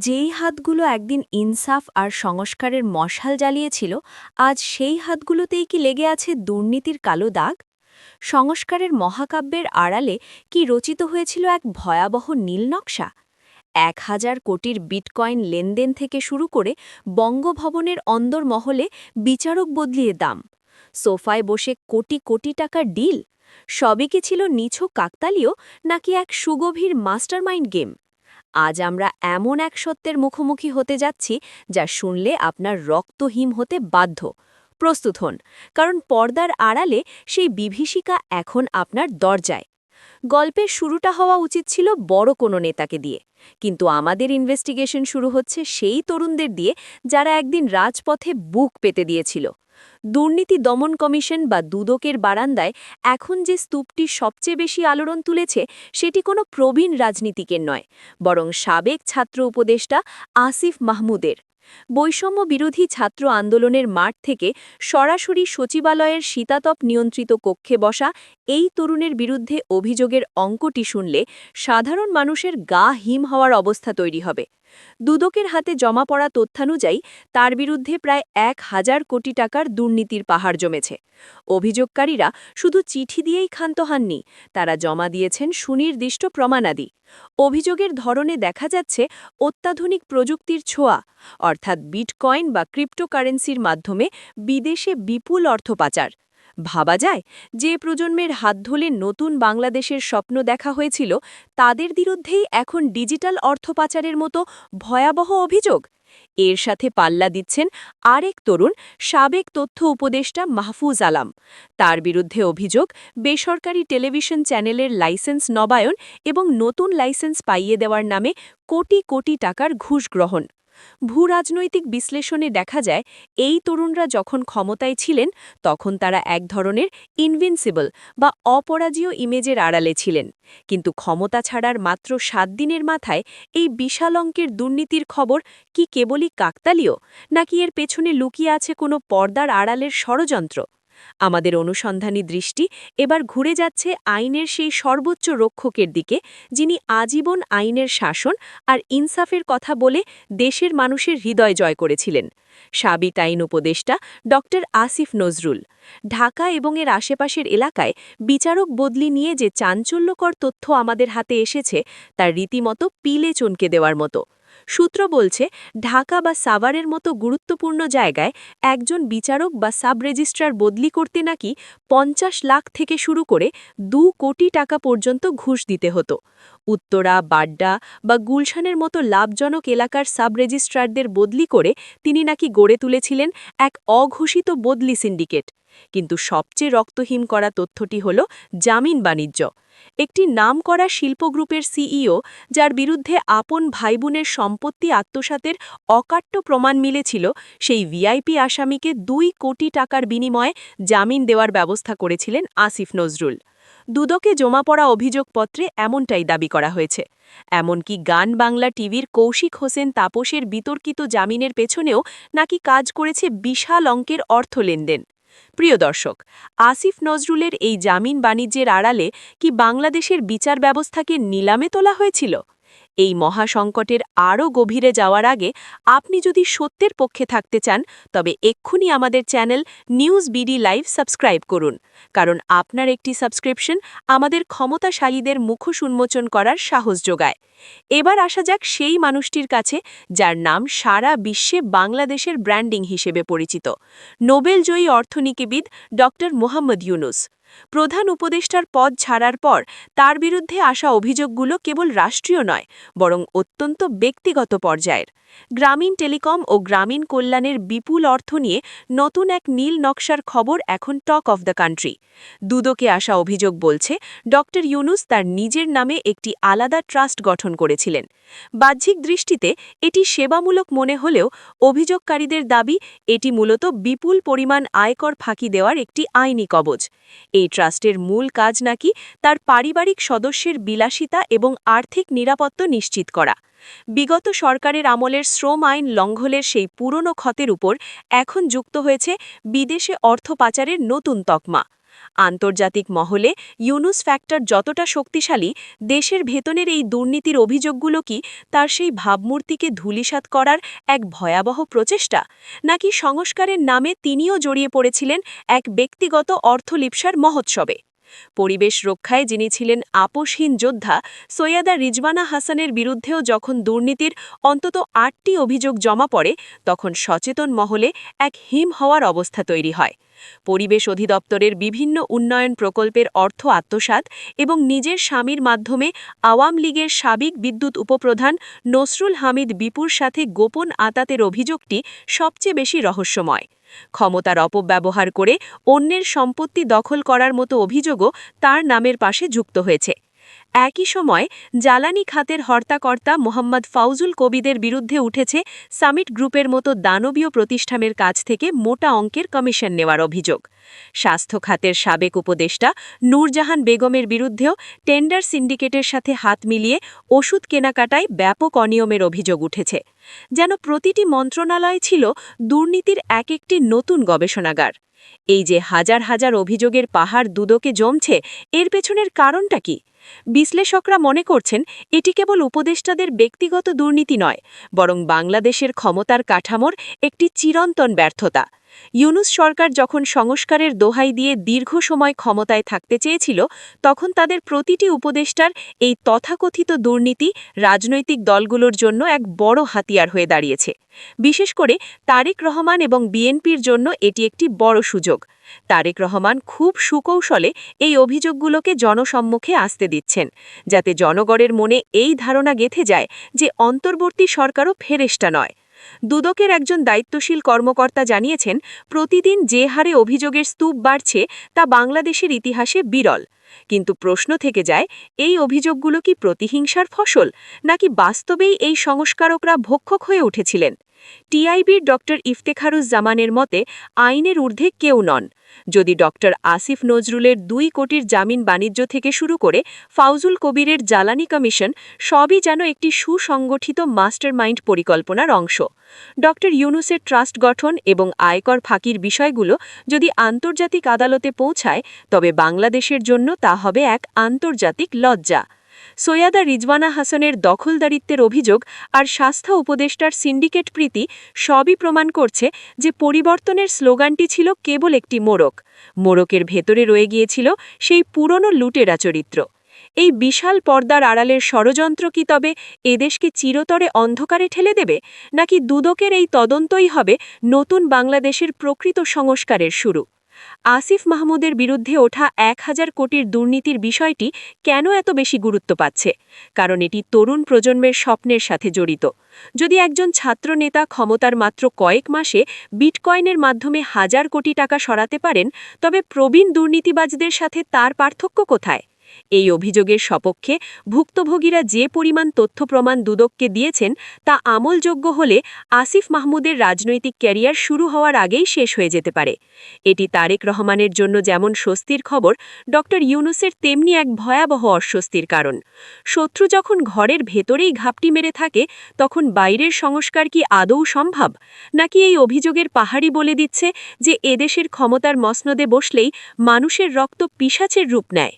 যেই হাতগুলো একদিন ইনসাফ আর সংস্কারের মশাল জ্বালিয়েছিল, আজ সেই হাতগুলোতেই কি লেগে আছে দুর্নীতির কালো দাগ? সংস্কারের মহাকাব্যের আড়ালে কি রচিত হয়েছিল এক ভয়াবহ নীল নকশা? ১,০০০ কোটির বিটকয়েন লেনদেন থেকে শুরু করে বঙ্গভবনের অন্দরমহলে বিচারক বদলিয়ে দাম, সোফায় বসে কোটি কোটি টাকার ডিল, সবই কি ছিল নিছক কাকতালীয়, নাকি এক সুগভীর মাস্টারমাইন্ড গেম? আজ আমরা এমন এক সত্যের মুখোমুখি হতে যাচ্ছি যা শুনলে আপনার রক্তহিম হতে বাধ্য। প্রস্তুত হন, কারণ পর্দার আড়ালে সেই বিভীষিকা এখন আপনার দরজায়। গল্পের শুরুটা হওয়া উচিত ছিল বড় কোনো নেতাকে দিয়ে, কিন্তু আমাদের ইনভেস্টিগেশন শুরু হচ্ছে সেই তরুণদের দিয়ে যারা একদিন রাজপথে বুক পেতে দিয়েছিল। দুর্নীতি দমন কমিশন বা দুদকের বারান্দায় এখন যে স্তূপটি সবচেয়ে বেশি আলোড়ন তুলেছে, সেটি কোনো প্রবীণ রাজনীতিকের নয়, বরং সাবেক ছাত্র উপদেষ্টা আসিফ মাহমুদের। বৈষম্য বিরোধী ছাত্র আন্দোলনের মাঠ থেকে সরাসরি সচিবালয়ের শীতাতপ নিয়ন্ত্রিত কক্ষে বসা এই তরুণের বিরুদ্ধে অভিযোগের অঙ্কটি শুনলে সাধারণ মানুষের গা হিম হওয়ার অবস্থা তৈরি হবে। দুদকের হাতে জমা পড়া তথ্যানুযায়ী তার বিরুদ্ধে প্রায় ১,০০০ কোটি টাকার দুর্নীতির পাহাড় জমেছে। অভিযোগকারীরা শুধু চিঠি দিয়েই ক্ষান্ত হননি, তারা জমা দিয়েছেন সুনির্দিষ্ট প্রমাণাদি। অভিযোগের ধরনে দেখা যাচ্ছে অত্যাধুনিক প্রযুক্তির ছোঁয়া, অর্থাৎ বিটকয়েন বা ক্রিপ্টোকারেন্সির মাধ্যমে বিদেশে বিপুল অর্থ পাচার। ভাবা যায়, যে প্রজন্মের হাত ধরে নতুন বাংলাদেশের স্বপ্ন দেখা হয়েছিল, তাদের বিরুদ্ধেই এখন ডিজিটাল অর্থ পাচারের মতো ভয়াবহ অভিযোগ। এর সাথে পাল্লা দিচ্ছেন আরেক তরুণ, সাবেক তথ্য উপদেষ্টা মাহফুজ আলম। তার বিরুদ্ধে অভিযোগ বেসরকারি টেলিভিশন চ্যানেলের লাইসেন্স নবায়ন এবং নতুন লাইসেন্স পাইয়ে দেওয়ার নামে কোটি কোটি টাকার ঘুষ গ্রহণ। ভূরাজনৈতিক বিশ্লেষণে দেখা যায়, এই তরুণরা যখন ক্ষমতায় ছিলেন তখন তারা এক ধরনের ইনভিনসিবল বা অপরাজীয় ইমেজের আড়ালে ছিলেন, কিন্তু ক্ষমতা ছাড়ার মাত্র ৭ দিনের মাথায় এই বিশাল অঙ্কের দুর্নীতির খবর কি কেবলই কাকতালীয়, নাকি এর পেছনে লুকিয়ে আছে কোনো পর্দার আড়ালের ষড়যন্ত্র? আমাদের অনুসন্ধানী দৃষ্টি এবার ঘুরে যাচ্ছে আইনের সেই সর্বোচ্চ রক্ষকের দিকে, যিনি আজীবন আইনের শাসন আর ইনসাফের কথা বলে দেশের মানুষের হৃদয় জয় করেছিলেন। সাবিক আইন উপদেষ্টা ডক্টর আসিফ নজরুল। ঢাকা এবং এর আশেপাশের এলাকায় বিচারক বদলি নিয়ে যে চাঞ্চল্যকর তথ্য আমাদের হাতে এসেছে, তার রীতিমতো পিলে চমকে দেওয়ার মতো। সূত্র বলছে, ঢাকা বা সাভারের মতো গুরুত্বপূর্ণ জায়গায় একজন বিচারক বা সাব রেজিস্ট্রার বদলি করতে নাকি ৫০ লাখ থেকে শুরু করে ২ কোটি টাকা পর্যন্ত ঘুষ দিতে হতো। উত্তরা, বাড্ডা বা গুলশানের মতো লাভজনক এলাকার সাব রেজিস্ট্রারদের বদলি করে তিনি নাকি গড়ে তুলেছিলেন এক অঘোষিত বদলি সিন্ডিকেট। কিন্তু সবচেয়ে রক্তহীন করা তথ্যটি হল জামিন বাণিজ্য। একটি নামকরা শিল্পগ্রুপের সিইও, যার বিরুদ্ধে আপন ভাইবোনের সম্পত্তি আত্মসাতের অকাট্য প্রমাণ মিলেছিল, সেই ভিআইপি আসামিকে ২ কোটি টাকার বিনিময়ে জামিন দেওয়ার ব্যবস্থা করেছিলেন আসিফ নজরুল। দুদকে জমা পড়া অভিযোগপত্রে এমনটাই দাবি করা হয়েছে। এমনকি গান বাংলা টিভির কৌশিক হোসেন তাপসের বিতর্কিত জামিনের পেছনেও নাকি কাজ করেছে বিশাল অঙ্কের অর্থ লেনদেন। প্রিয় দর্শক, আসিফ নজরুলের এই জামিন বাণিজ্যের আড়ালে কি বাংলাদেশের বিচার ব্যবস্থাকে নিলামে তোলা হয়েছিল? এই মহাসংকটের আরও গভীরে যাওয়ার আগে আপনি যদি সত্যের পক্ষে থাকতে চান, তবে এক্ষুনি আমাদের channel news BD live subscribe করুন, কারণ আপনার একটি সাবস্ক্রিপশন আমাদের ক্ষমতাশালীদের মুখোশ উন্মোচন করার সাহস যোগায়। এবার আসা যাক সেই মানুষটির কাছে, যার নাম সারা বিশ্বে বাংলাদেশের ব্র্যান্ডিং হিসেবে পরিচিত, নোবেলজয়ী অর্থনীতিবিদ ডক্টর মোহাম্মদ ইউনুস। প্রধান উপদেষ্টার পদ ছাড়ার পর তার বিরুদ্ধে আসা অভিযোগগুলো কেবল রাষ্ট্রীয় নয়, বরং অত্যন্ত ব্যক্তিগত পর্যায়ের। গ্রামীণ টেলিকম ও গ্রামীণ কল্যাণের বিপুল অর্থ নিয়ে নতুন এক নীল নকশার খবর এখন টক অফ দ্য কান্ট্রি। দুদকে আসা অভিযোগ বলছে, ডক্টর ইউনুস তার নিজের নামে একটি আলাদা ট্রাস্ট গঠন করেছিলেন। বাহ্যিক দৃষ্টিতে এটি সেবামূলক মনে হলেও অভিযোগকারীদের দাবি, এটি মূলত বিপুল পরিমাণ আয়কর ফাঁকি দেওয়ার একটি আইনি কবজ। এই ট্রাস্টের মূল কাজ নাকি তার পারিবারিক সদস্যের বিলাসিতা এবং আর্থিক নিরাপত্তা নিশ্চিত করা। বিগত সরকারের আমলের শ্রম আইন লঙ্ঘনের সেই পুরনো ক্ষতের উপর এখন যুক্ত হয়েছে বিদেশে অর্থ পাচারের নতুন তকমা। আন্তর্জাতিক মহলে ইউনুস ফ্যাক্টর যতটা শক্তিশালী, দেশের ভেতরের এই দুর্নীতির অভিযোগগুলো কি তার সেই ভাবমূর্তিকে ধূলিসাৎ করার এক ভয়াবহ প্রচেষ্টা, নাকি সংস্কারের নামে তিনিও জড়িয়ে পড়েছিলেন এক ব্যক্তিগত অর্থলিপ্সার মহোৎসবে? পরিবেশ রক্ষায় যিনি ছিলেন আপোষহীন যোদ্ধা, সৈয়দা রিজওয়ানা হাসানের বিরুদ্ধেও যখন দুর্নীতির অন্তত ৮টি অভিযোগ জমা পড়ে, তখন সচেতন মহলে এক হিম হওয়ার অবস্থা তৈরি হয়। পরিবেশ অধিদপ্তরের বিভিন্ন উন্নয়ন প্রকল্পের অর্থ আত্মসাৎ এবং নিজের স্বামীর মাধ্যমে আওয়ামী লীগের সাবেক বিদ্যুৎ উপপ্রধান নসরুল হামিদ বিপুর সাথে গোপন আতাতের অভিযোগটি সবচেয়ে বেশি রহস্যময়। ক্ষমতার অপব্যবহার করে অন্যের সম্পত্তি দখল করার মতো অভিযোগও তার নামের পাশে যুক্ত হয়েছে। একই সময় জ্বালানি খাতের হর্তাকর্তা মোহাম্মদ ফাউজুল কবিদের বিরুদ্ধে উঠেছে সামিট গ্রুপের মতো দানবীয় প্রতিষ্ঠানের কাছ থেকে মোটা অঙ্কের কমিশন নেওয়ার অভিযোগ। স্বাস্থ্য খাতের সাবেক উপদেষ্টা নূরজাহান বেগমের বিরুদ্ধেও টেন্ডার সিন্ডিকেটের সাথে হাত মিলিয়ে ওষুধ কেনাকাটায় ব্যাপক অনিয়মের অভিযোগ উঠেছে। যেন প্রতিটি মন্ত্রণালয় ছিল দুর্নীতির এক একটি নতুন গবেষণাগার। এই যে হাজার হাজার অভিযোগের পাহাড় দুদকে জমছে, এর পেছনের কারণটা কি? বিশ্লেষকরা মনে করছেন এটি কেবল উপদেষ্টাদের ব্যক্তিগত দুর্নীতি নয়, বরং বাংলাদেশের ক্ষমতার কাঠামোর একটি চিরন্তন ব্যর্থতা। ইউনুস সরকার যখন সংস্কারের দোহাই দিয়ে দীর্ঘ সময় ক্ষমতায় থাকতে চেয়েছিল, তখন তাদের প্রতিটি উপদেষ্টার এই তথাকথিত দুর্নীতি রাজনৈতিক দলগুলোর জন্য এক বড় হাতিয়ার হয়ে দাঁড়িয়েছে। বিশেষ করে তারেক রহমান এবং বিএনপির জন্য এটি একটি বড় সুযোগ। তারেক রহমান খুব সুকৌশলে এই অভিযোগগুলোকে জনসম্মুখে আসতে দিচ্ছেন, যাতে জনগণের মনে এই ধারণা গেঁথে যায় যে অন্তর্বর্তী সরকারও ফেরেশতা নয়। দুদকের একজন দায়িত্বশীল কর্মকর্তা জানিয়েছেন, প্রতিদিন যে হারে অভিযোগের স্তূপ বাড়ছে তা বাংলাদেশের ইতিহাসে বিরল। কিন্তু প্রশ্ন থেকে যায়, এই অভিযোগগুলো কি প্রতিহিংসার ফসল, নাকি বাস্তবেই এই সংস্কারকরা ভক্ষক হয়ে উঠেছিলেন? টিআইবির ডক্টর ইফতেখারুজ্জামানের মতে, আইনের ঊর্ধ্বে কেউ নন। যদি ডক্টর আসিফ নজরুলের ২ কোটির জামিন বাণিজ্য থেকে শুরু করে ফাউজুল কবিরের জ্বালানি কমিশন, সবই যেন একটি সুসংগঠিত মাস্টারমাইন্ড পরিকল্পনার অংশ। ডক্টর ইউনুসের ট্রাস্ট গঠন এবং আয়কর ফাঁকির বিষয়গুলো যদি আন্তর্জাতিক আদালতে পৌঁছায়, তবে বাংলাদেশের জন্য তা হবে এক আন্তর্জাতিক লজ্জা। সৈয়দা রিজওয়ানা হাসানের দখলদারিত্বের অভিযোগ আর স্বাস্থ্য উপদেষ্টার সিন্ডিকেট প্রীতি সবই প্রমাণ করছে যে পরিবর্তনের স্লোগানটি ছিল কেবল একটি মোড়ক। মোড়কের ভেতরে রয়ে গিয়েছিল সেই পুরনো লুটেরা চরিত্র। এই বিশাল পর্দার আড়ালের ষড়যন্ত্র কি তবে এদেশকে চিরতরে অন্ধকারে ঠেলে দেবে, নাকি দুদকের এই তদন্তই হবে নতুন বাংলাদেশের প্রকৃত সংস্কারের শুরু? আসিফ মাহমুদের বিরুদ্ধে ওঠা ১,০০০ কোটির দুর্নীতির বিষয়টি কেন এত বেশি গুরুত্ব পাচ্ছে? কারণ এটি তরুণ প্রজন্মের স্বপ্নের সাথে জড়িত। যদি একজন ছাত্রনেতা ক্ষমতার মাত্র কয়েক মাসে বিটকয়েনের মাধ্যমে ১,০০০ কোটি টাকা সরাতে পারেন, তবে প্রবীণ দুর্নীতিবাজদের সাথে তার পার্থক্য কোথায়? এই অভিযোগের সপক্ষে ভুক্তভোগীরা যে পরিমাণ তথ্য প্রমাণ দুদককে দিয়েছেন, তা আমলযোগ্য হলে আসিফ মাহমুদের রাজনৈতিক ক্যারিয়ার শুরু হওয়ার আগেই শেষ হয়ে যেতে পারে। এটি তারেক রহমানের জন্য যেমন স্বস্তির খবর, ডক্টর ইউনুসের তেমনি এক ভয়াবহ অস্বস্তির কারণ। শত্রু যখন ঘরের ভেতরেই ঘাপটি মেরে থাকে, তখন বাইরের সংস্কার কি আদৌ সম্ভব, নাকি এই অভিযোগের পাহাড়ি বলে দিচ্ছে যে এদেশের ক্ষমতার মসনদে বসলেই মানুষের রক্ত পিশাচের রূপ নেয়?